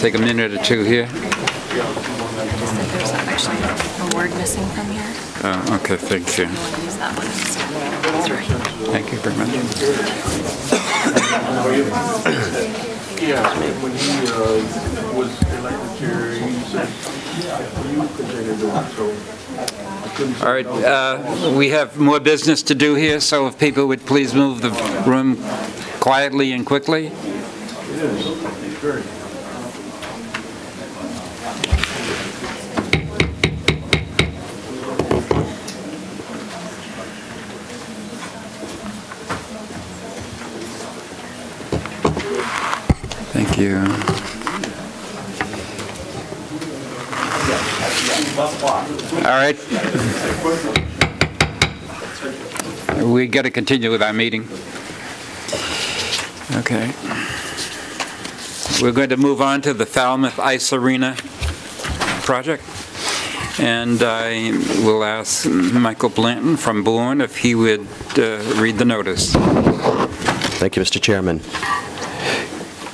take a minute or two here. Just that there's actually a word missing from here. Oh, okay, thank you. You want to use that one instead. That's right. Thank you very much. Yeah, when he was elected chair, he said you continue to do it, so I couldn't say All right, we have more business to do here, so if people would please move the room quietly and quickly. It is. It's very. Thank you. All right. We got to continue with our meeting. Okay. We're going to move on to the Falmouth Ice Arena project. And I will ask Michael Blanton from Bourne if he would read the notice. Thank you, Mr. Chairman.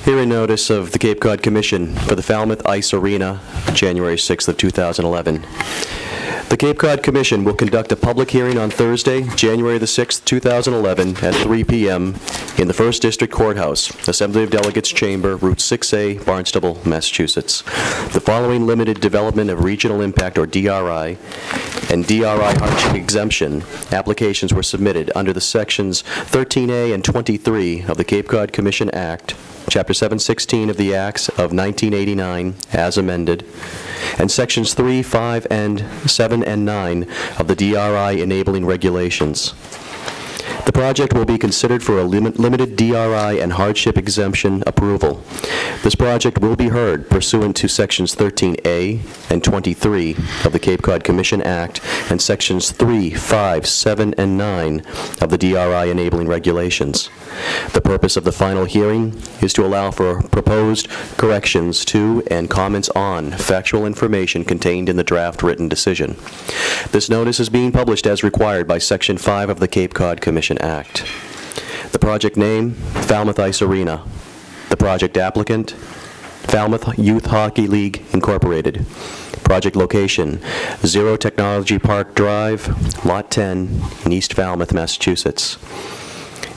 Hearing notice of the Cape Cod Commission for the Falmouth Ice Arena, January 6th of 2011. The Cape Cod Commission will conduct a public hearing on Thursday, January the 6th, 2011 at 3 p.m. in the 1st District Courthouse, Assembly of Delegates Chamber, Route 6A, Barnstable, Massachusetts. The following limited development of regional impact, or DRI, and DRI hardship exemption applications were submitted under the sections 13A and 23 of the Cape Cod Commission Act, Chapter 716 of the Acts of 1989, as amended, and Sections 3, 5, and 7 and 9 of the DRI enabling regulations. The project will be considered for a limited DRI and hardship exemption approval. This project will be heard pursuant to Sections 13A and 23 of the Cape Cod Commission Act and Sections 3, 5, 7, and 9 of the DRI enabling regulations. The purpose of the final hearing is to allow for proposed corrections to and comments on factual information contained in the draft written decision. This notice is being published as required by Section 5 of the Cape Cod Commission Act. The project name, Falmouth Ice Arena. The project applicant, Falmouth Youth Hockey League, Incorporated. Project location, 0 Technology Park Drive, Lot 10, in East Falmouth, Massachusetts.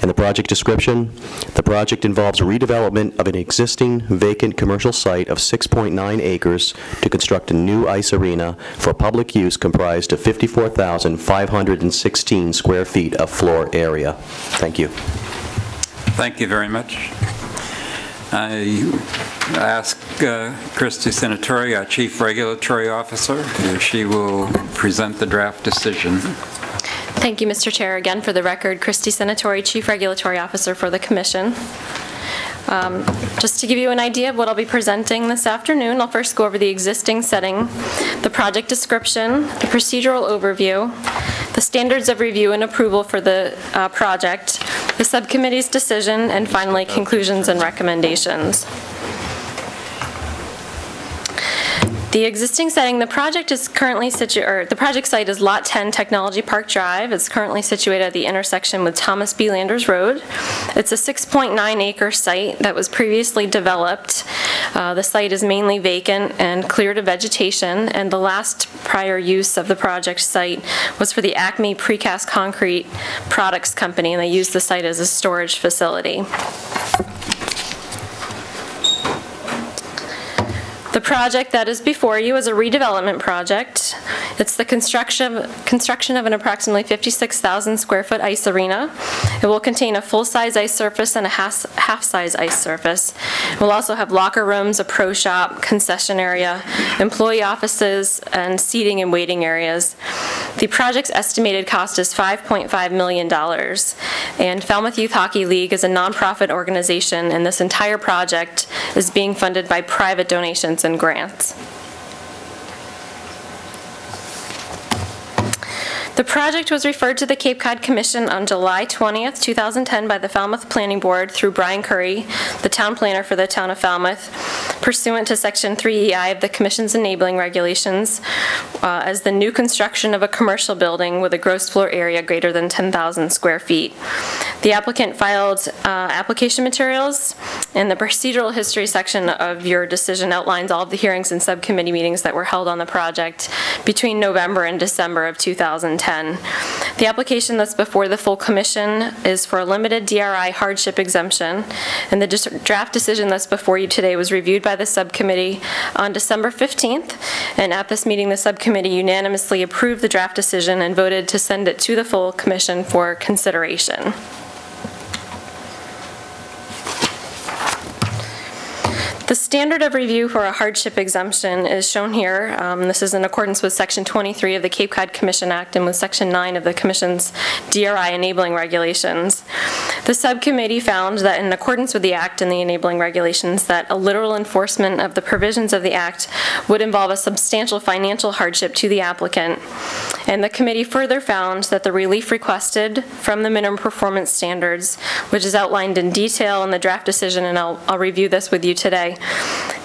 And the project description, the project involves redevelopment of an existing vacant commercial site of 6.9 acres to construct a new ice arena for public use comprised of 54,516 square feet of floor area. Thank you. Thank you very much. I ask Christy Senatori, our Chief Regulatory Officer, if she will present the draft decision. Thank you, Mr. Chair. Again, for the record, Christy Senatori, Chief Regulatory Officer for the Commission. Just to give you an idea of what I'll be presenting this afternoon, I'll first go over the existing setting, the project description, the procedural overview, the standards of review and approval for the project, the subcommittee's decision, and finally, conclusions and recommendations. The existing setting, the project is currently the project site is Lot 10 Technology Park Drive. It's currently situated at the intersection with Thomas B. Landers Road. It's a 6.9 acre site that was previously developed. The site is mainly vacant and cleared of vegetation, and the last prior use of the project site was for the Acme Precast Concrete Products Company, and they used the site as a storage facility. The project that is before you is a redevelopment project. It's the construction of an approximately 56,000 square foot ice arena. It will contain a full-size ice surface and a half-size ice surface. It will also have locker rooms, a pro shop, concession area, employee offices, and seating and waiting areas. The project's estimated cost is $5.5 million, and Falmouth Youth Hockey League is a nonprofit organization, and this entire project is being funded by private donations and grants. The project was referred to the Cape Cod Commission on July 20th, 2010 by the Falmouth Planning Board through Brian Curry, the town planner for the town of Falmouth, pursuant to Section 3EI of the Commission's enabling regulations, as the new construction of a commercial building with a gross floor area greater than 10,000 square feet. The applicant filed application materials, and the procedural history section of your decision outlines all of the hearings and subcommittee meetings that were held on the project between November and December of 2010. The application that's before the full commission is for a limited DRI hardship exemption, and the draft decision that's before you today was reviewed by the subcommittee on December 15th, and at this meeting, the subcommittee unanimously approved the draft decision and voted to send it to the full commission for consideration. The standard of review for a hardship exemption is shown here. This is in accordance with Section 23 of the Cape Cod Commission Act and with Section 9 of the Commission's DRI enabling regulations. The subcommittee found that in accordance with the Act and the enabling regulations that a literal enforcement of the provisions of the Act would involve a substantial financial hardship to the applicant. And the committee further found that the relief requested from the minimum performance standards, which is outlined in detail in the draft decision, and I'll review this with you today,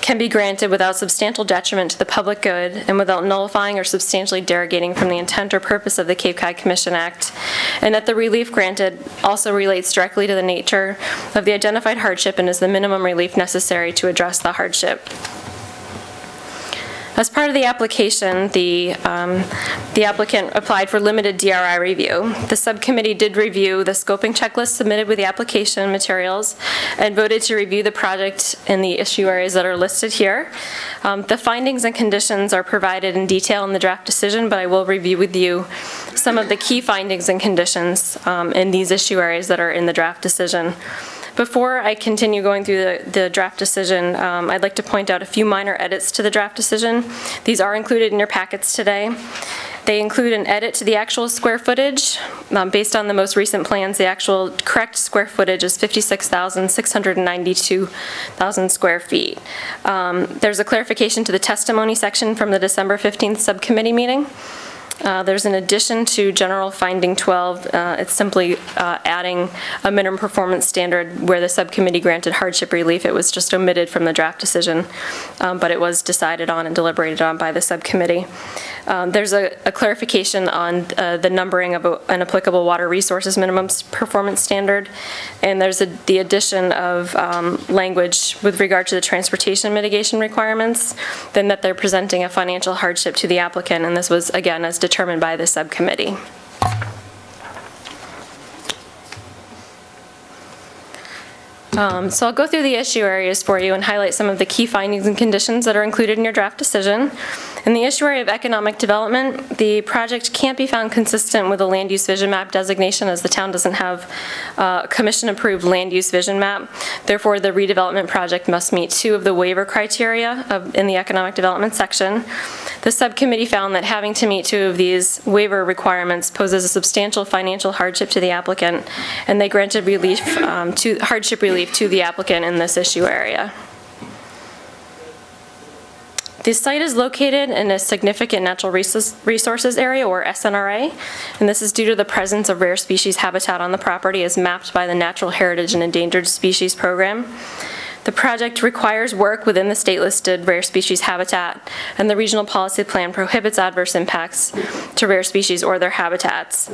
can be granted without substantial detriment to the public good and without nullifying or substantially derogating from the intent or purpose of the Cape Cod Commission Act, and that the relief granted also relates directly to the nature of the identified hardship and is the minimum relief necessary to address the hardship. As part of the application, the applicant applied for limited DRI review. The subcommittee did review the scoping checklist submitted with the application materials and voted to review the project in the issue areas that are listed here. The findings and conditions are provided in detail in the draft decision, but I will review with you some of the key findings and conditions in these issue areas that are in the draft decision. Before I continue going through the draft decision, I'd like to point out a few minor edits to the draft decision. These are included in your packets today. They include an edit to the actual square footage. Based on the most recent plans, the actual correct square footage is 56,692 square feet. There's a clarification to the testimony section from the December 15th subcommittee meeting. There's an addition to General Finding 12. It's simply adding a minimum performance standard where the subcommittee granted hardship relief. It was just omitted from the draft decision, but it was decided on and deliberated on by the subcommittee. There's a clarification on the numbering of an applicable water resources minimum performance standard, and there's the addition of language with regard to the transportation mitigation requirements, then that they're presenting a financial hardship to the applicant, and this was, again, as determined by the subcommittee. So I'll go through the issue areas for you and highlight some of the key findings and conditions that are included in your draft decision. In the issue area of economic development, the project can't be found consistent with a land use vision map designation, as the town doesn't have a commission-approved land use vision map. Therefore, the redevelopment project must meet two of the waiver criteria in the economic development section. The subcommittee found that having to meet two of these waiver requirements poses a substantial financial hardship to the applicant, and they granted hardship relief to the applicant in this issue area. The site is located in a significant natural resources area, or SNRA, and this is due to the presence of rare species habitat on the property as mapped by the Natural Heritage and Endangered Species Program. The project requires work within the state-listed rare species habitat, and the regional policy plan prohibits adverse impacts to rare species or their habitats.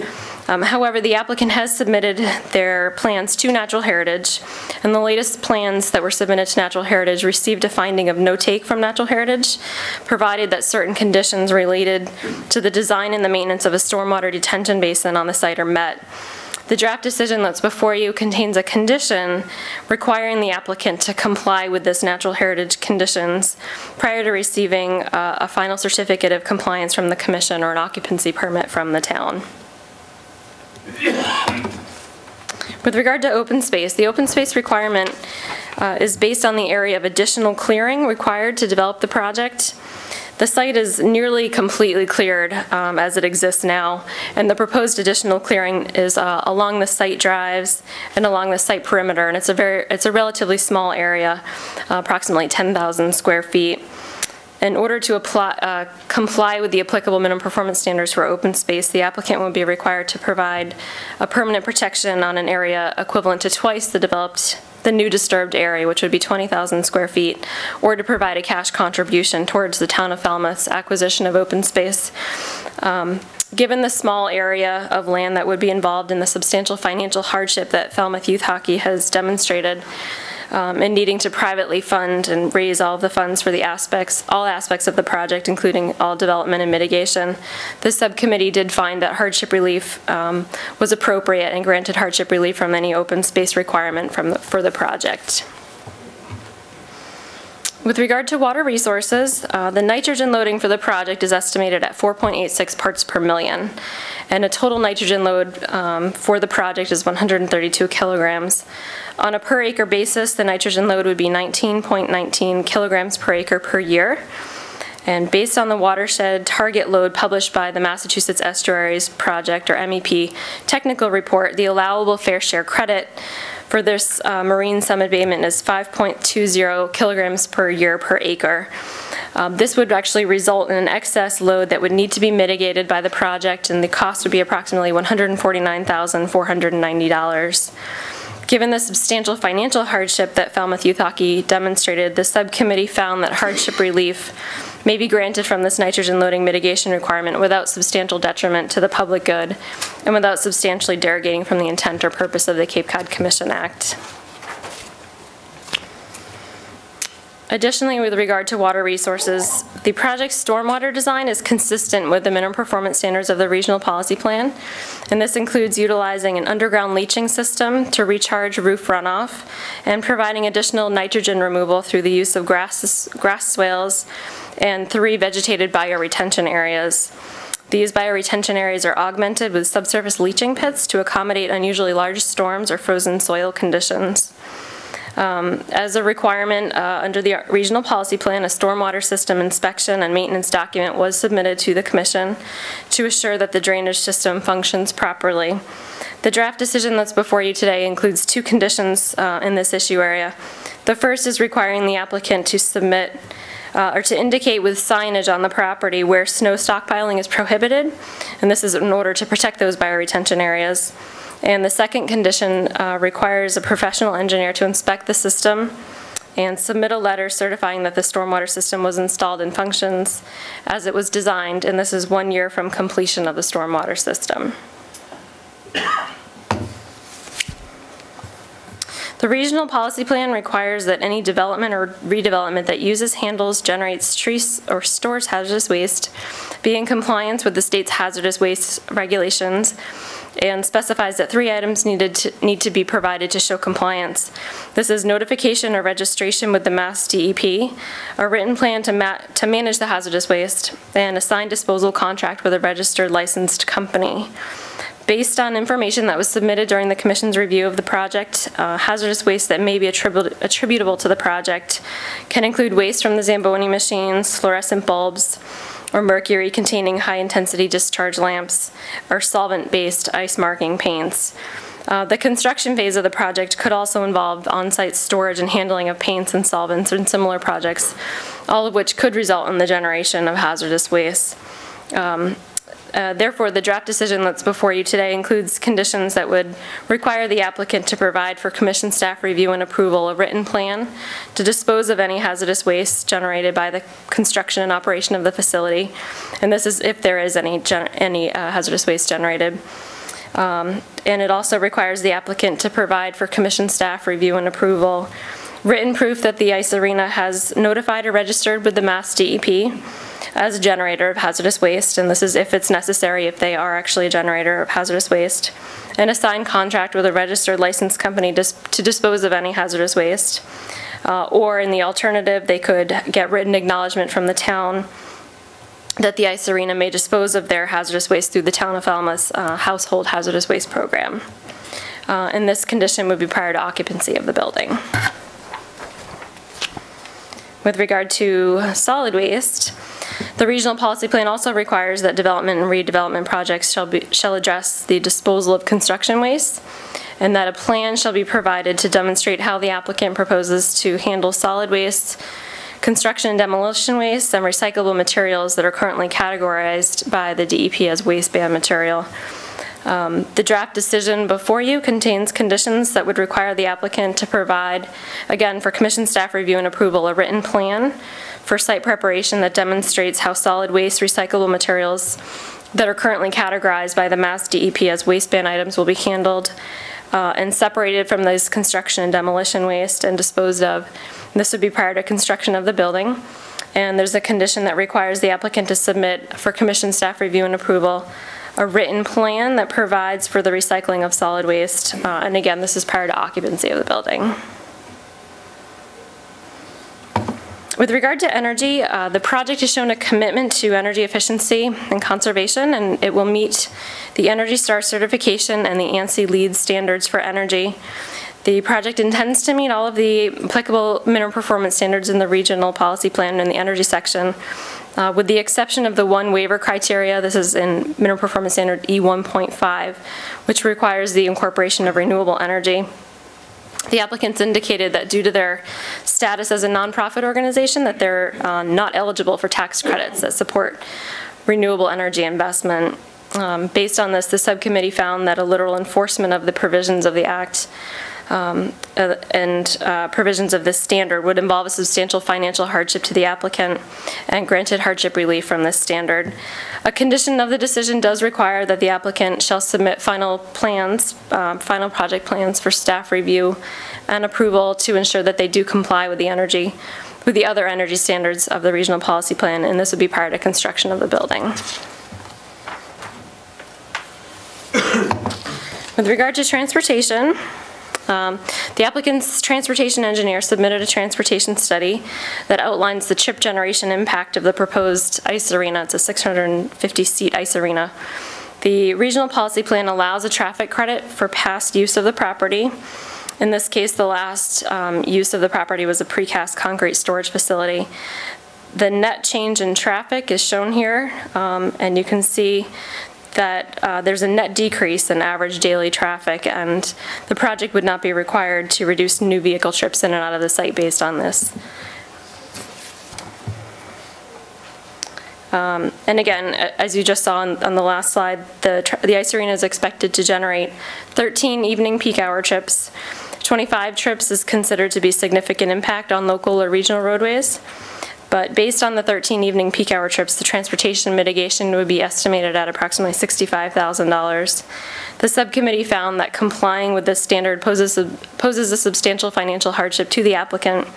However, the applicant has submitted their plans to Natural Heritage, and the latest plans that were submitted to Natural Heritage received a finding of no take from Natural Heritage, provided that certain conditions related to the design and the maintenance of a stormwater detention basin on the site are met. The draft decision that's before you contains a condition requiring the applicant to comply with this Natural Heritage conditions prior to receiving a final certificate of compliance from the commission or an occupancy permit from the town. With regard to open space, the open space requirement is based on the area of additional clearing required to develop the project. The site is nearly completely cleared as it exists now, and the proposed additional clearing is along the site drives and along the site perimeter, and it's a relatively small area, approximately 10,000 square feet. In order to comply with the applicable minimum performance standards for open space, the applicant will be required to provide a permanent protection on an area equivalent to twice the new disturbed area, which would be 20,000 square feet, or to provide a cash contribution towards the town of Falmouth's acquisition of open space. Given the small area of land that would be involved in the substantial financial hardship that Falmouth Youth Hockey has demonstrated in needing to privately fund and raise all of the funds for all aspects of the project, including all development and mitigation, the subcommittee did find that hardship relief was appropriate and granted hardship relief from any open space requirement for the project. With regard to water resources, the nitrogen loading for the project is estimated at 4.86 parts per million, and a total nitrogen load for the project is 132 kilograms. On a per acre basis, the nitrogen load would be 19.19 kilograms per acre per year. And based on the watershed target load published by the Massachusetts Estuaries Project, or MEP, technical report, the allowable fair share credit for this marine summit abatement is 5.20 kilograms per year per acre. This would actually result in an excess load that would need to be mitigated by the project, and the cost would be approximately $149,490. Given the substantial financial hardship that Falmouth Youth Hockey demonstrated, the subcommittee found that hardship relief may be granted from this nitrogen loading mitigation requirement without substantial detriment to the public good and without substantially derogating from the intent or purpose of the Cape Cod Commission Act. Additionally, with regard to water resources, the project's stormwater design is consistent with the minimum performance standards of the regional policy plan, and this includes utilizing an underground leaching system to recharge roof runoff and providing additional nitrogen removal through the use of grass swales and 3 vegetated bioretention areas. These bioretention areas are augmented with subsurface leaching pits to accommodate unusually large storms or frozen soil conditions. As a requirement under the regional policy plan, a stormwater system inspection and maintenance document was submitted to the Commission to assure that the drainage system functions properly. The draft decision that's before you today includes 2 conditions in this issue area. The first is requiring the applicant to submit or to indicate with signage on the property where snow stockpiling is prohibited, and this is in order to protect those bioretention areas. And the second condition requires a professional engineer to inspect the system and submit a letter certifying that the stormwater system was installed and functions as it was designed, and this is 1 year from completion of the stormwater system. The regional policy plan requires that any development or redevelopment that uses, handles, generates, treats, or stores hazardous waste be in compliance with the state's hazardous waste regulations, and specifies that 3 items need to be provided to show compliance. This is notification or registration with the Mass DEP, a written plan to manage the hazardous waste, and a signed disposal contract with a registered licensed company. Based on information that was submitted during the Commission's review of the project, hazardous waste that may be attributable to the project can include waste from the Zamboni machines, fluorescent bulbs, or mercury-containing high-intensity discharge lamps, or solvent-based ice marking paints. The construction phase of the project could also involve on-site storage and handling of paints and solvents and similar projects, all of which could result in the generation of hazardous waste. Therefore, the draft decision that's before you today includes conditions that would require the applicant to provide for Commission staff review and approval a written plan to dispose of any hazardous waste generated by the construction and operation of the facility, and this is if there is any hazardous waste generated. And it also requires the applicant to provide for Commission staff review and approval written proof that the ice arena has notified or registered with the Mass DEP as a generator of hazardous waste, and this is if it's necessary, if they are actually a generator of hazardous waste, and a signed contract with a registered licensed company to dispose of any hazardous waste. Or in the alternative, they could get written acknowledgement from the town that the ice arena may dispose of their hazardous waste through the Town of Falmouth's Household Hazardous Waste Program. And this condition would be prior to occupancy of the building. With regard to solid waste, the regional policy plan also requires that development and redevelopment projects shall address the disposal of construction waste, and that a plan shall be provided to demonstrate how the applicant proposes to handle solid waste, construction and demolition waste, and recyclable materials that are currently categorized by the DEP as waste ban material. The draft decision before you contains conditions that would require the applicant to provide, again, for Commission staff review and approval, a written plan for site preparation that demonstrates how solid waste recyclable materials that are currently categorized by the Mass DEP as waste items will be handled and separated from those construction and demolition waste and disposed of. This would be prior to construction of the building. And there's a condition that requires the applicant to submit for commission staff review and approval a written plan that provides for the recycling of solid waste. And again, this is prior to occupancy of the building. With regard to energy, the project has shown a commitment to energy efficiency and conservation, and it will meet the Energy Star certification and the ANSI LEED standards for energy. The project intends to meet all of the applicable minimum performance standards in the regional policy plan in the energy section, with the exception of the one waiver criteria. This is in minimum performance standard E1.5, which requires the incorporation of renewable energy. The applicants indicated that due to their status as a nonprofit organization that they're not eligible for tax credits that support renewable energy investment. Based on this, the subcommittee found that a literal enforcement of the provisions of the Act and provisions of this standard would involve a substantial financial hardship to the applicant and granted hardship relief from this standard. A condition of the decision does require that the applicant shall submit final plans, final project plans for staff review and approval to ensure that they do comply with the other energy standards of the regional policy plan, and this would be prior to construction of the building. With regard to transportation, the applicant's transportation engineer submitted a transportation study that outlines the trip generation impact of the proposed ice arena. It's a 650-seat ice arena. The regional policy plan allows a traffic credit for past use of the property. In this case, the last use of the property was a precast concrete storage facility. The net change in traffic is shown here, and you can see that there's a net decrease in average daily traffic, and the project would not be required to reduce new vehicle trips in and out of the site based on this. And again, as you just saw on the last slide, the ice arena is expected to generate 13 evening peak hour trips. 25 trips is considered to be significant impact on local or regional roadways. But based on the 13 evening peak hour trips, the transportation mitigation would be estimated at approximately $65,000. The subcommittee found that complying with this standard poses a substantial financial hardship to the applicant,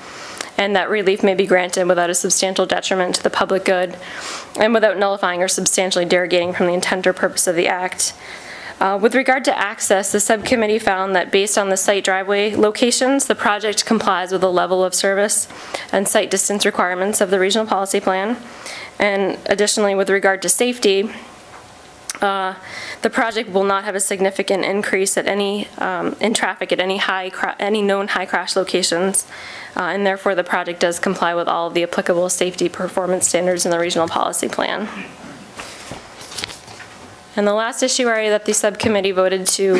and that relief may be granted without a substantial detriment to the public good and without nullifying or substantially derogating from the intent or purpose of the Act. With regard to access, the subcommittee found that based on the site driveway locations, the project complies with the level of service and site distance requirements of the regional policy plan. And additionally, with regard to safety, the project will not have a significant increase at in traffic at any known high crash locations, and therefore the project does comply with all of the applicable safety performance standards in the regional policy plan. And the last issue area that the subcommittee voted to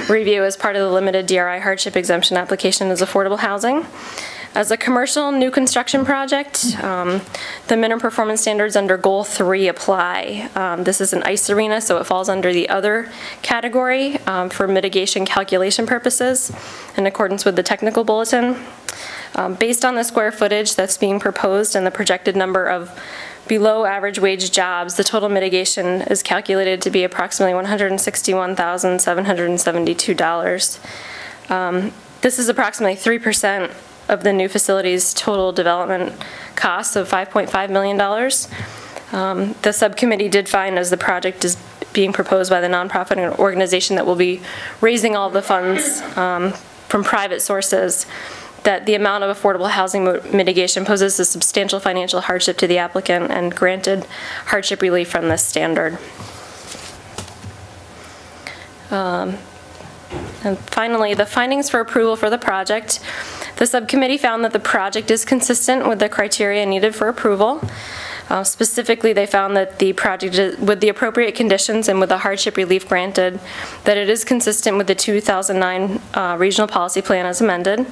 review as part of the limited DRI hardship exemption application is affordable housing. As a commercial new construction project, the minimum performance standards under Goal 3 apply. This is an ice arena, so it falls under the other category for mitigation calculation purposes in accordance with the technical bulletin. Based on the square footage that's being proposed and the projected number of below average wage jobs, the total mitigation is calculated to be approximately $161,772. This is approximately 3% of the new facility's total development costs of $5.5 million. The subcommittee did find, as the project is being proposed by the nonprofit organization that will be raising all the funds from private sources, that the amount of affordable housing mitigation poses a substantial financial hardship to the applicant and granted hardship relief from this standard. And finally, the findings for approval for the project. The subcommittee found that the project is consistent with the criteria needed for approval. Specifically, they found that the project, with the appropriate conditions and with the hardship relief granted, that it is consistent with the 2009 regional policy plan as amended.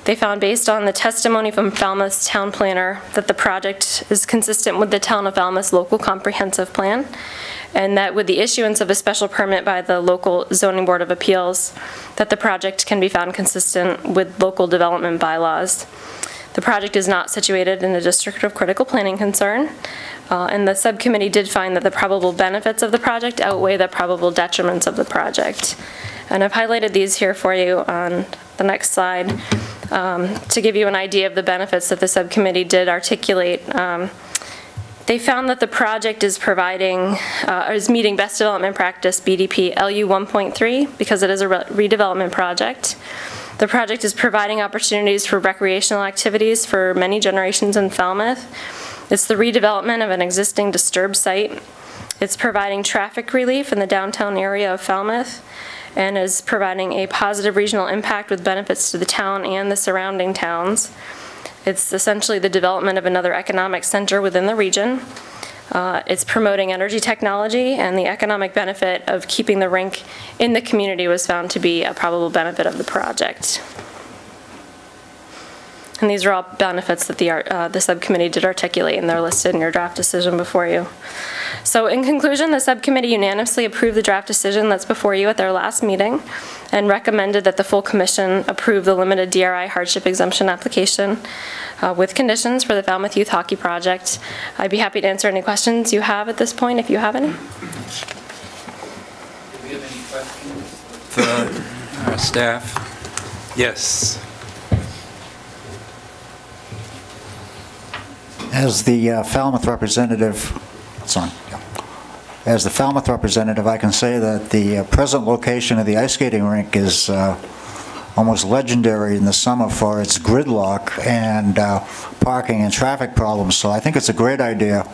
They found, based on the testimony from Falmouth's town planner, that the project is consistent with the town of Falmouth's local comprehensive plan, and that with the issuance of a special permit by the local zoning board of appeals, that the project can be found consistent with local development bylaws. The project is not situated in a district of critical planning concern, and the subcommittee did find that the probable benefits of the project outweigh the probable detriments of the project. And I've highlighted these here for you on the next slide to give you an idea of the benefits that the subcommittee did articulate. They found that the project is meeting best development practice BDP LU 1.3 because it is a redevelopment project. The project is providing opportunities for recreational activities for many generations in Falmouth. It's the redevelopment of an existing disturbed site. It's providing traffic relief in the downtown area of Falmouth and is providing a positive regional impact with benefits to the town and the surrounding towns. It's essentially the development of another economic center within the region. It's promoting energy technology, and the economic benefit of keeping the rink in the community was found to be a probable benefit of the project. And these are all benefits that the subcommittee did articulate, and they're listed in your draft decision before you. So in conclusion, the subcommittee unanimously approved the draft decision that's before you at their last meeting and recommended that the full commission approve the limited DRI hardship exemption application with conditions for the Falmouth Youth Hockey Project. I'd be happy to answer any questions you have at this point, if you have any. Do we have any questions for our staff? Yes. As the Falmouth representative, I can say that the present location of the ice skating rink is almost legendary in the summer for its gridlock and parking and traffic problems. So I think it's a great idea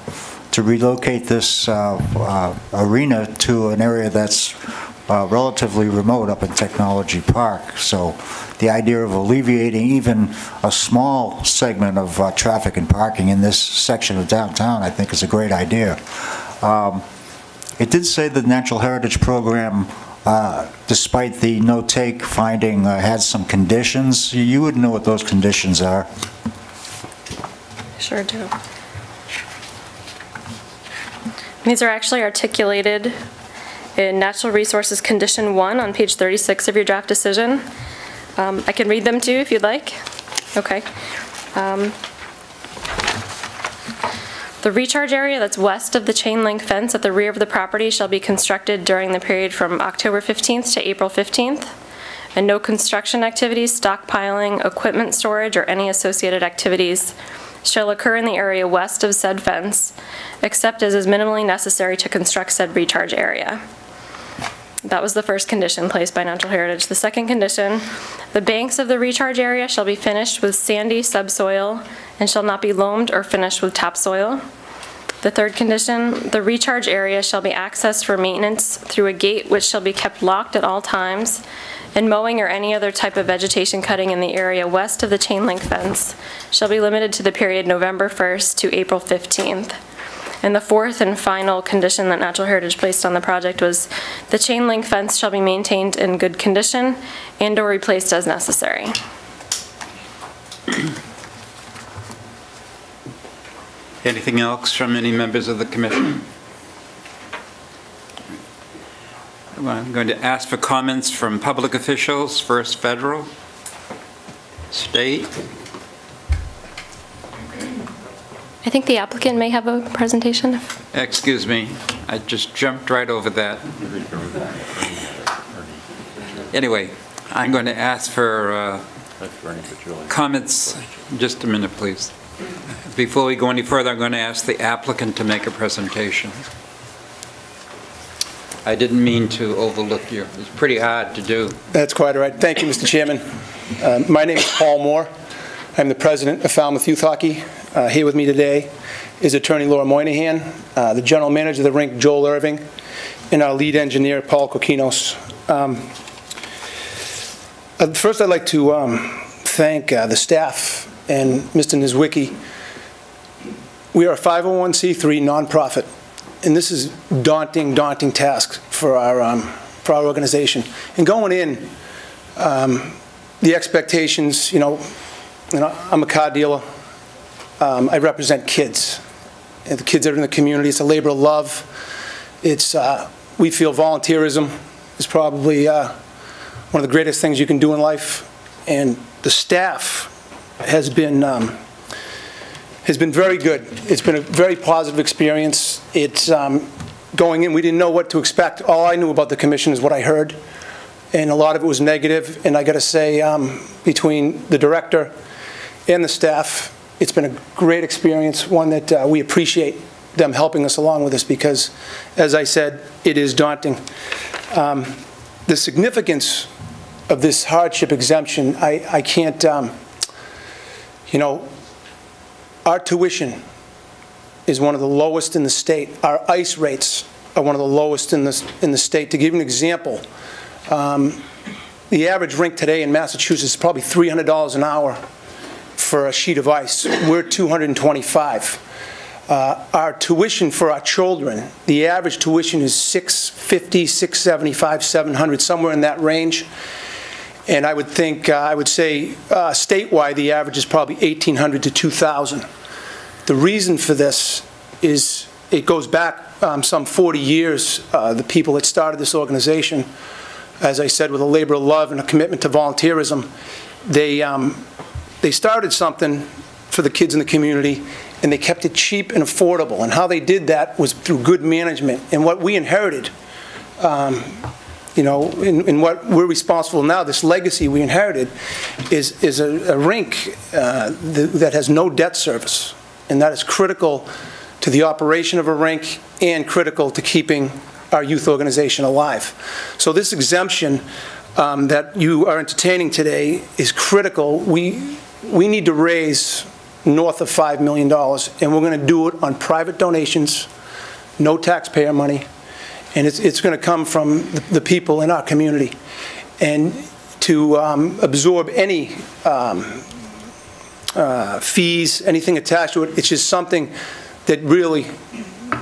to relocate this arena to an area that's relatively remote up in Technology Park. So the idea of alleviating even a small segment of traffic and parking in this section of downtown, I think, is a great idea. It did say the Natural Heritage Program, despite the no-take finding, had some conditions. You would know what those conditions are. Sure do. These are actually articulated in Natural Resources Condition 1 on page 36 of your draft decision. I can read them to you if you'd like. Okay. The recharge area that's west of the chain link fence at the rear of the property shall be constructed during the period from October 15th to April 15th, and no construction activities, stockpiling, equipment storage, or any associated activities shall occur in the area west of said fence, except as is minimally necessary to construct said recharge area. That was the first condition placed by Natural Heritage. The second condition, the banks of the recharge area shall be finished with sandy subsoil and shall not be loamed or finished with topsoil. The third condition, the recharge area shall be accessed for maintenance through a gate which shall be kept locked at all times, and mowing or any other type of vegetation cutting in the area west of the chain link fence shall be limited to the period November 1st to April 15th. And the fourth and final condition that Natural Heritage placed on the project was the chain link fence shall be maintained in good condition and or replaced as necessary. Anything else from any members of the commission? Well, I'm going to ask for comments from public officials, first federal, state. I think the applicant may have a presentation. Excuse me, I just jumped right over that. Anyway, I'm going to ask for comments. Just a minute, please. Before we go any further, I'm going to ask the applicant to make a presentation. I didn't mean to overlook you. It's pretty hard to do. That's quite all right. Thank you, Mr. Chairman. My name is Paul Moore. I'm the president of Falmouth Youth Hockey. Here with me today is attorney Laura Moynihan, the general manager of the rink, Joel Irving, and our lead engineer, Paul Kokinos. First, I'd like to thank the staff and Mr. Nizwicki. We are a 501c3 nonprofit, and this is daunting task for our organization. And going in, the expectations, I'm a car dealer. I represent kids, and the kids that are in the community. It's a labor of love. It's we feel volunteerism is probably one of the greatest things you can do in life, and the staff has been very good. It's been a very positive experience. It's going in, we didn't know what to expect. All I knew about the commission is what I heard, and a lot of it was negative. And I got to say, between the director and the staff, it's been a great experience, one that we appreciate them helping us along with this, because, as I said, it is daunting. The significance of this hardship exemption, I can't, you know, our tuition is one of the lowest in the state. Our ICE rates are one of the lowest in the state. To give you an example, the average rink today in Massachusetts is probably $300 an hour for a sheet of ice. We're $225. Our tuition for our children, the average tuition is $650, $675, $700, somewhere in that range. And I would think, I would say statewide, the average is probably $1,800 to $2,000. The reason for this is it goes back some 40 years. The people that started this organization, as I said, with a labor of love and a commitment to volunteerism, they started something for the kids in the community, and they kept it cheap and affordable. And how they did that was through good management. And what we inherited, you know, in what we're responsible now, this legacy we inherited, is a rink that has no debt service. And that is critical to the operation of a rink and critical to keeping our youth organization alive. So this exemption that you are entertaining today is critical. We need to raise north of $5 million, and we're going to do it on private donations, no taxpayer money, and it's going to come from the people in our community. And to absorb any fees, anything attached to it, it's just something that really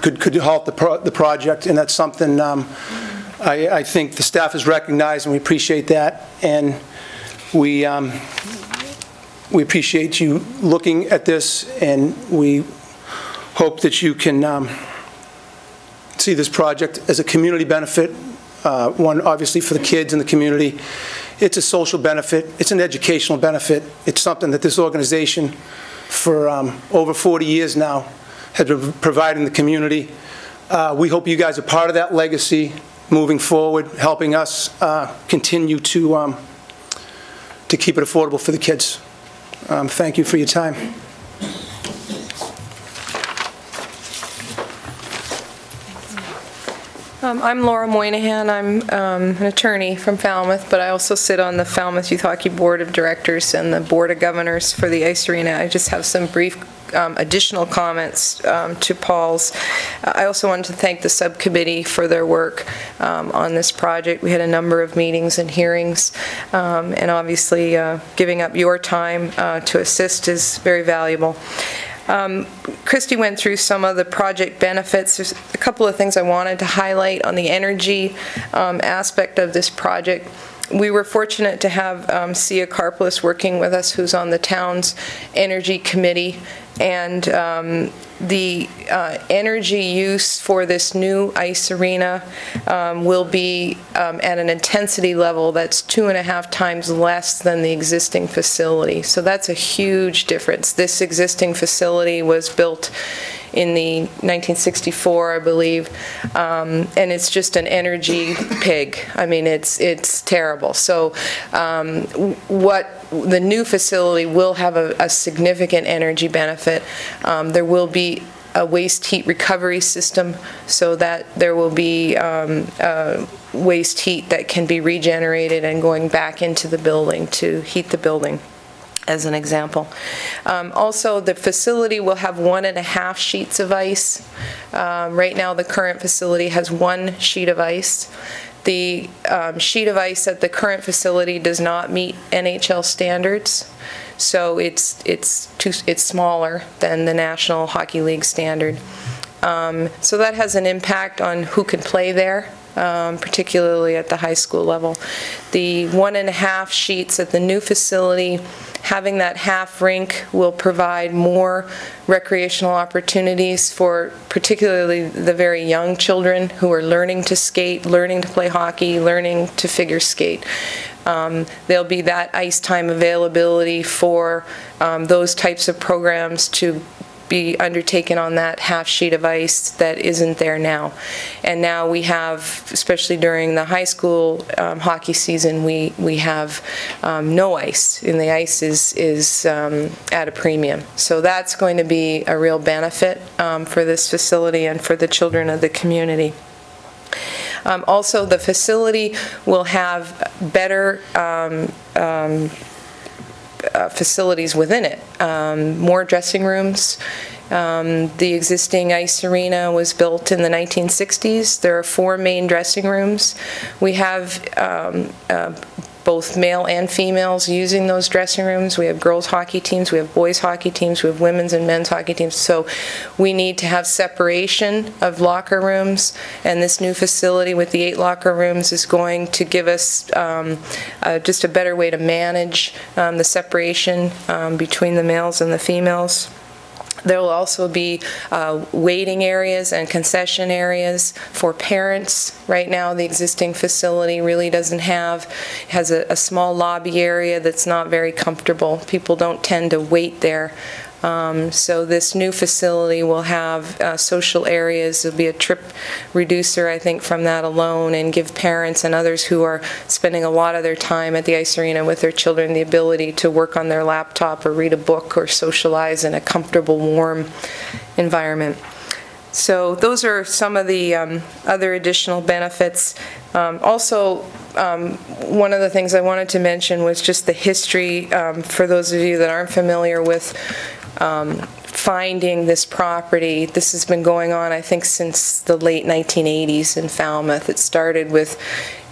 could halt the project, and that's something I think the staff has recognized, and we appreciate that. And we appreciate you looking at this, and we hope that you can see this project as a community benefit, one obviously for the kids in the community. It's a social benefit. It's an educational benefit. It's something that this organization for over 40 years now has been providing the community. We hope you guys are part of that legacy moving forward, helping us continue to keep it affordable for the kids. Thank you for your time. I'm Laura Moynihan. I'm an attorney from Falmouth, but I also sit on the Falmouth Youth Hockey Board of Directors and the Board of Governors for the Ice Arena. I just have some brief additional comments to Paul's. I also wanted to thank the subcommittee for their work on this project. We had a number of meetings and hearings, and obviously giving up your time to assist is very valuable. Christy went through some of the project benefits. There's a couple of things I wanted to highlight on the energy aspect of this project. We were fortunate to have Sia Karplus working with us, who's on the town's energy committee, and the energy use for this new ice arena will be at an intensity level that's 2.5 times less than the existing facility. So that's a huge difference. This existing facility was built in the 1964, I believe, and it's just an energy pig. I mean, it's terrible. So what the new facility will have a significant energy benefit. There will be a waste heat recovery system, so that there will be waste heat that can be regenerated and going back into the building to heat the building, as an example. Also, the facility will have 1.5 sheets of ice. Right now, the current facility has 1 sheet of ice. The sheet of ice at the current facility does not meet NHL standards, so it's smaller than the National Hockey League standard. So that has an impact on who can play there, particularly at the high school level. The 1.5 sheets at the new facility, having that half rink will provide more recreational opportunities for particularly the very young children who are learning to skate, learning to play hockey, learning to figure skate. there'll be that ice time availability for those types of programs to be undertaken on that half sheet of ice that isn't there now. And now we have, especially during the high school hockey season, we have no ice, and the ice is at a premium. So that's going to be a real benefit for this facility and for the children of the community. Also, the facility will have better facilities within it. More dressing rooms. The existing ice arena was built in the 1960s. There are 4 main dressing rooms. We have both male and females using those dressing rooms. We have girls hockey teams, we have boys hockey teams, we have women's and men's hockey teams. So we need to have separation of locker rooms, and this new facility with the 8 locker rooms is going to give us just a better way to manage the separation between the males and the females. There will also be waiting areas and concession areas for parents. Right now, the existing facility really has a small lobby area that's not very comfortable. People don't tend to wait there. So this new facility will have social areas. There'll be a trip reducer, I think, from that alone, and give parents and others who are spending a lot of their time at the ice arena with their children the ability to work on their laptop or read a book or socialize in a comfortable, warm environment. So those are some of the other additional benefits. Also, one of the things I wanted to mention was just the history, for those of you that aren't familiar with finding this property. This has been going on, I think, since the late 1980s in Falmouth. It started with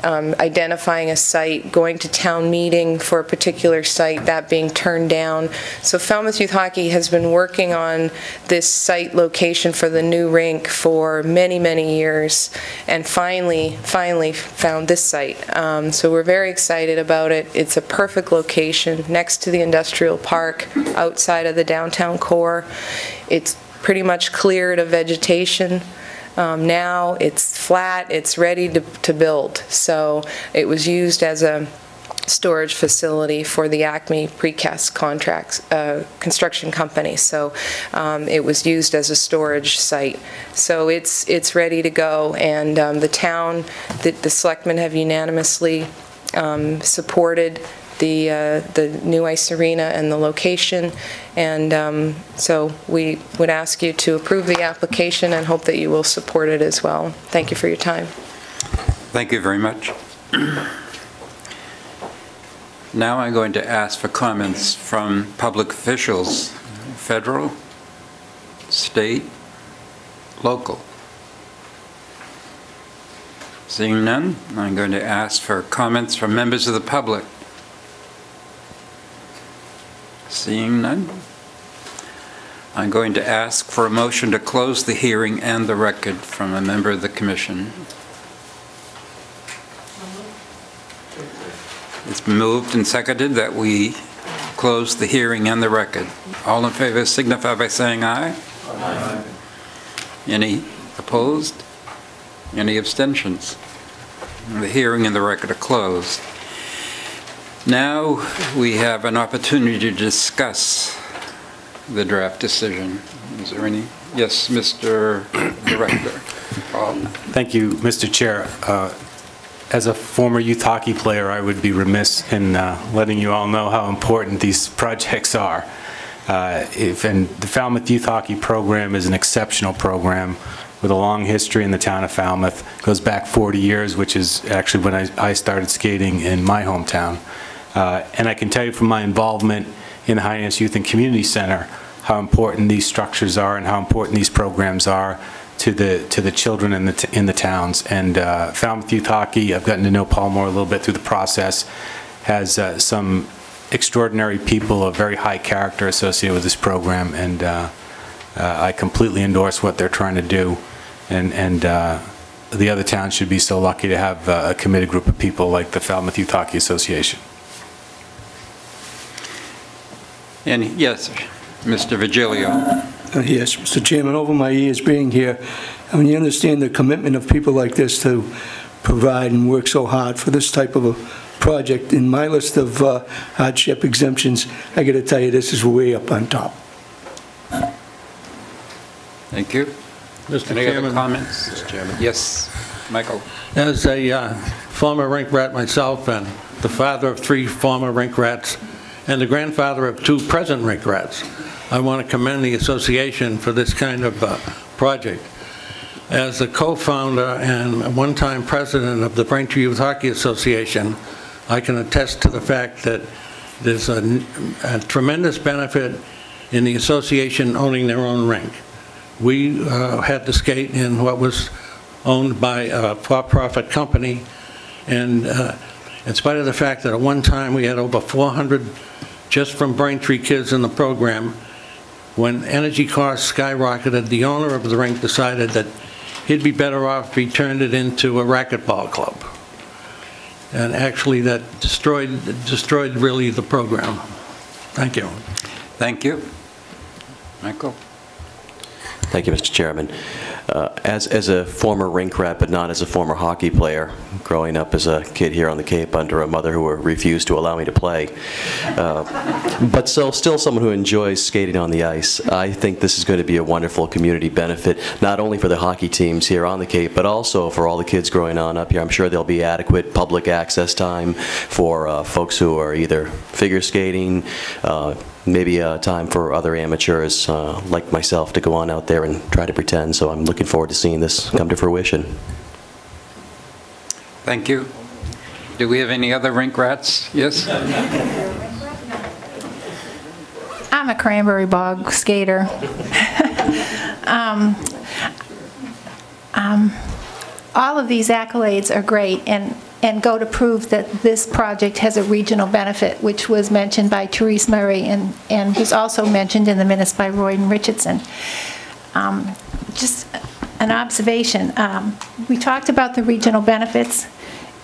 identifying a site, going to town meeting for a particular site, that being turned down. So Falmouth Youth Hockey has been working on this site location for the new rink for many, many years, and finally found this site. So we're very excited about it. It's a perfect location next to the industrial park, outside of the downtown core. It's pretty much cleared of vegetation. Now it's flat, it's ready to build. So it was used as a storage facility for the Acme Precast construction company. So it was used as a storage site. So it's ready to go, and the town, the selectmen have unanimously supported the new ice arena and the location, and so we would ask you to approve the application and hope that you will support it as well. Thank you for your time. Thank you very much. Now I'm going to ask for comments from public officials, federal, state, local. Seeing none, I'm going to ask for comments from members of the public. Seeing none, I'm going to ask for a motion to close the hearing and the record from a member of the commission. It's moved and seconded that we close the hearing and the record. All in favor signify by saying aye. Aye. Any opposed? Any abstentions? The hearing and the record are closed. Now we have an opportunity to discuss the draft decision. Is there any? Yes, Mr. Director. Thank you, Mr. Chair. As a former youth hockey player, I would be remiss in letting you all know how important these projects are. And the Falmouth Youth Hockey Program is an exceptional program with a long history in the town of Falmouth. It goes back 40 years, which is actually when I started skating in my hometown. And I can tell you from my involvement in the Hyannis Youth and Community Center how important these structures are and how important these programs are to the children in the towns. And Falmouth Youth Hockey, I've gotten to know Paul Moore a little bit through the process, has some extraordinary people of very high character associated with this program, and I completely endorse what they're trying to do. And the other towns should be so lucky to have a committed group of people like the Falmouth Youth Hockey Association. And yes, Mr. Virgilio. Yes, Mr. Chairman, over my years being here, I mean, you understand the commitment of people like this to provide and work so hard for this type of a project. In my list of hardship exemptions, I got to tell you, this is way up on top. Thank you. Mr. Any other Chairman, comments? Mr. Chairman. Yes, Michael. as a former rink rat myself and the father of 3 former rink rats and the grandfather of 2 present rink rats, I want to commend the association for this kind of project. As the co-founder and one-time president of the Braintree Youth Hockey Association, I can attest to the fact that there's a tremendous benefit in the association owning their own rink. We had to skate in what was owned by a for-profit company, and in spite of the fact that at one time we had over 400 just from Braintree kids in the program, when energy costs skyrocketed, the owner of the rink decided that he'd be better off if he turned it into a racquetball club. And actually that destroyed really the program. Thank you. Thank you. Michael? Thank you, Mr. Chairman. As a former rink rat, but not as a former hockey player, growing up as a kid here on the Cape under a mother who refused to allow me to play, but still someone who enjoys skating on the ice, I think this is going to be a wonderful community benefit, not only for the hockey teams here on the Cape, but also for all the kids growing on up here. I'm sure there'll be adequate public access time for folks who are either figure skating, maybe time for other amateurs like myself to go on out there and try to pretend. So I'm looking forward to seeing this come to fruition. Thank you. Do we have any other rink rats? Yes? I'm a cranberry bog skater. All of these accolades are great and go to prove that this project has a regional benefit, which was mentioned by Therese Murray and was also mentioned in the minutes by Royden Richardson. Just an observation. We talked about the regional benefits,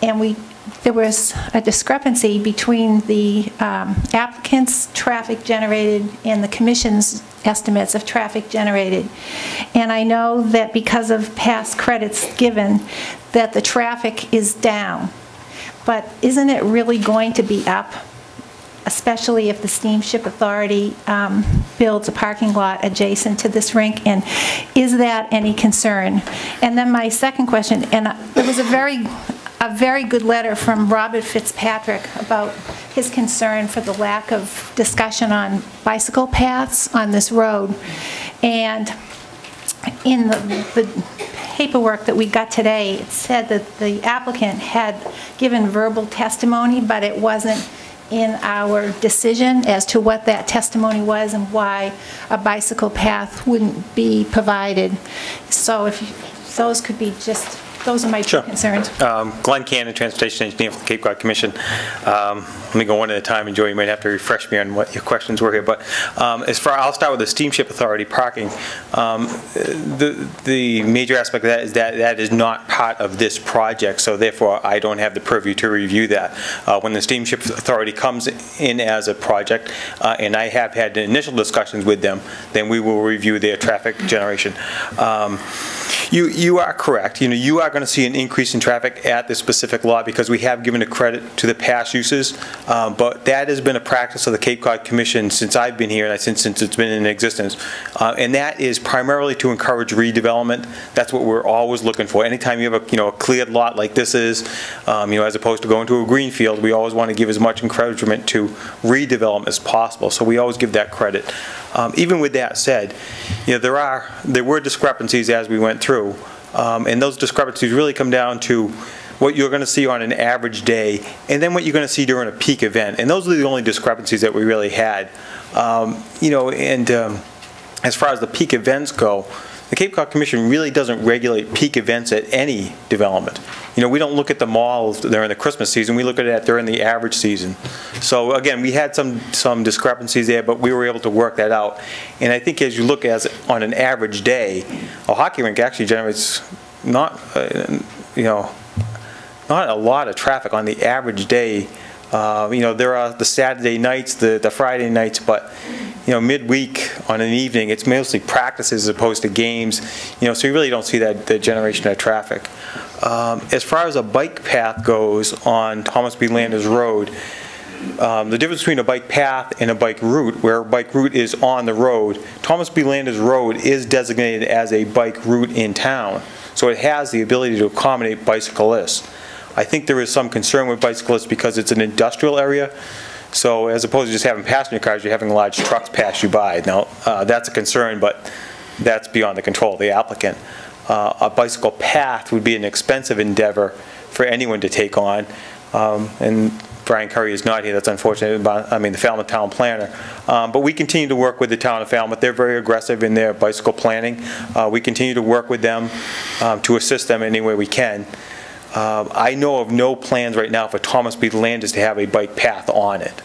and there was a discrepancy between the applicant's traffic generated and the commission's estimates of traffic generated. And I know that because of past credits given, that the traffic is down. But isn't it really going to be up, especially if the Steamship Authority builds a parking lot adjacent to this rink? And is that any concern? And then my second question, and there was a very good letter from Robert Fitzpatrick about his concern for the lack of discussion on bicycle paths on this road. And in the paperwork that we got today, it said that the applicant had given verbal testimony, but it wasn't in our decision as to what that testimony was and why a bicycle path wouldn't be provided. So if those could be just, those are my two concerns. Glenn Cannon, Transportation Engineer for the Cape Cod Commission. Let me go one at a time, and Joey, you might have to refresh me on what your questions were here. But I'll start with the Steamship Authority parking. The major aspect of that is that is not part of this project, so therefore I don't have the purview to review that. When the Steamship Authority comes in as a project, and I have had initial discussions with them, then we will review their traffic generation. You are correct. You are going to see an increase in traffic at this specific lot because we have given a credit to the past uses, but that has been a practice of the Cape Cod Commission since I've been here and since it's been in existence, and that is primarily to encourage redevelopment. That's what we're always looking for. Anytime you have a cleared lot like this is, as opposed to going to a green field, we always want to give as much encouragement to redevelopment as possible. So we always give that credit. Even with that said, there were discrepancies as we went through, and those discrepancies really come down to what you're going to see on an average day, and then what you're going to see during a peak event. And those are the only discrepancies that we really had. As far as the peak events go, the Cape Cod Commission really doesn't regulate peak events at any development. We don't look at the malls during the Christmas season. We look at it during the average season. So again, we had some discrepancies there, but we were able to work that out. And I think as you look on an average day, a hockey rink actually generates not a lot of traffic on the average day. There are the Saturday nights, the Friday nights, but midweek on an evening, it's mostly practices as opposed to games, so you really don't see the generation of traffic. As far as a bike path goes on Thomas B. Landers Road, the difference between a bike path and a bike route, where a bike route is on the road, Thomas B. Landers Road is designated as a bike route in town, so it has the ability to accommodate bicyclists. I think there is some concern with bicyclists because it's an industrial area, so as opposed to just having passenger cars, you're having large trucks pass you by. Now, that's a concern, but that's beyond the control of the applicant. A bicycle path would be an expensive endeavor for anyone to take on, and Brian Curry is not here, that's unfortunate, the Falmouth Town Planner. But we continue to work with the town of Falmouth. They're very aggressive in their bicycle planning. We continue to work with them to assist them any way we can. I know of no plans right now for Thomas B. Landers to have a bike path on it.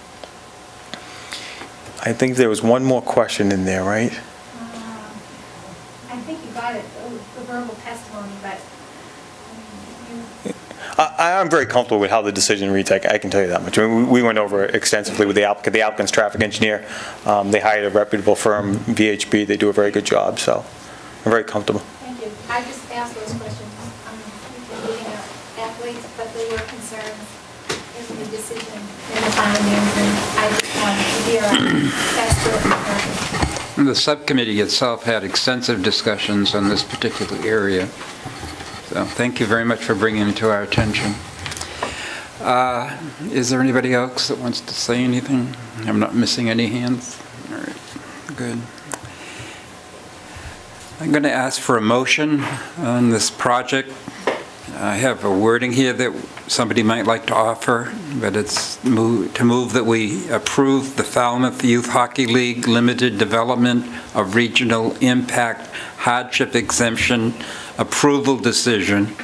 I think there was one more question in there, right? I think you got it, the verbal testimony, but I'm very comfortable with how the decision reads, I can tell you that much. We went over it extensively with the applicant's traffic engineer. They hired a reputable firm, VHB. They do a very good job, so I'm very comfortable. Thank you. I just asked those questions. We've been meeting athletes, but there were concerns in the decision, in the findings, and I just wanted to hear that's The subcommittee itself had extensive discussions on this particular area. So thank you very much for bringing it to our attention. Is there anybody else that wants to say anything? I'm not missing any hands. All right, good. I'm going to ask for a motion on this project. I have a wording here that somebody might like to offer, but it's to move that we approve the Falmouth Youth Hockey League Limited Development of Regional Impact Hardship Exemption approval decision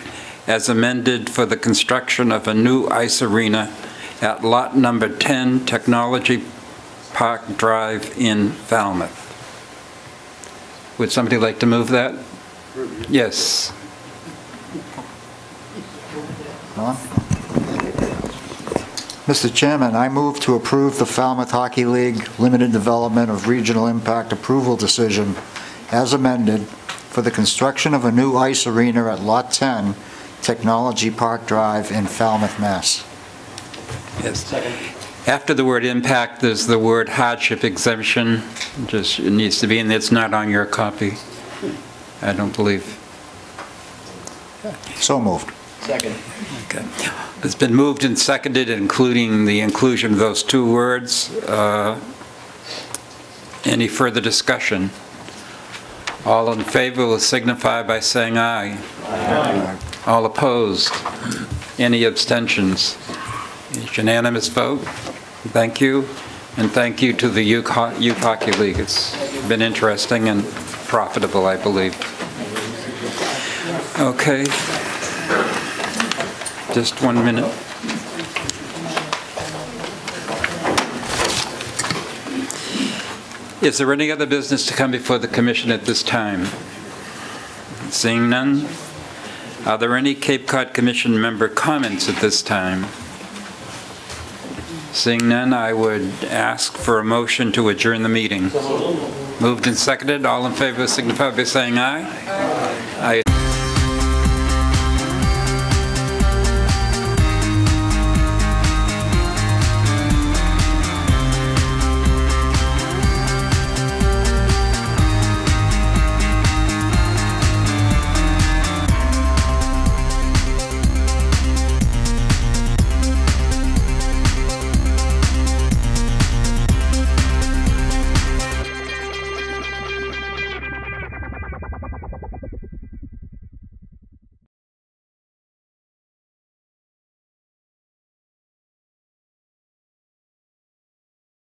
as amended for the construction of a new ice arena at lot number 10 Technology Park Drive in Falmouth. Would somebody like to move that? Yes. Mr. Chairman, I move to approve the Falmouth Hockey League Limited Development of Regional Impact Approval Decision as amended for the construction of a new ice arena at Lot 10, Technology Park Drive in Falmouth, Mass. Yes. Second. After the word impact, there's the word hardship exemption. It needs to be, and it's not on your copy, I don't believe. So moved. Second. Okay. It's been moved and seconded, including the inclusion of those two words. Any further discussion? All in favor will signify by saying aye. Aye. All opposed? Any abstentions? It's unanimous vote. Thank you. And thank you to the Youth Hockey League. It's been interesting and profitable, I believe. Okay. Just 1 minute. Is there any other business to come before the Commission at this time? Seeing none, are there any Cape Cod Commission member comments at this time? Seeing none, I would ask for a motion to adjourn the meeting. Moved and seconded. All in favor signify by saying aye. Aye.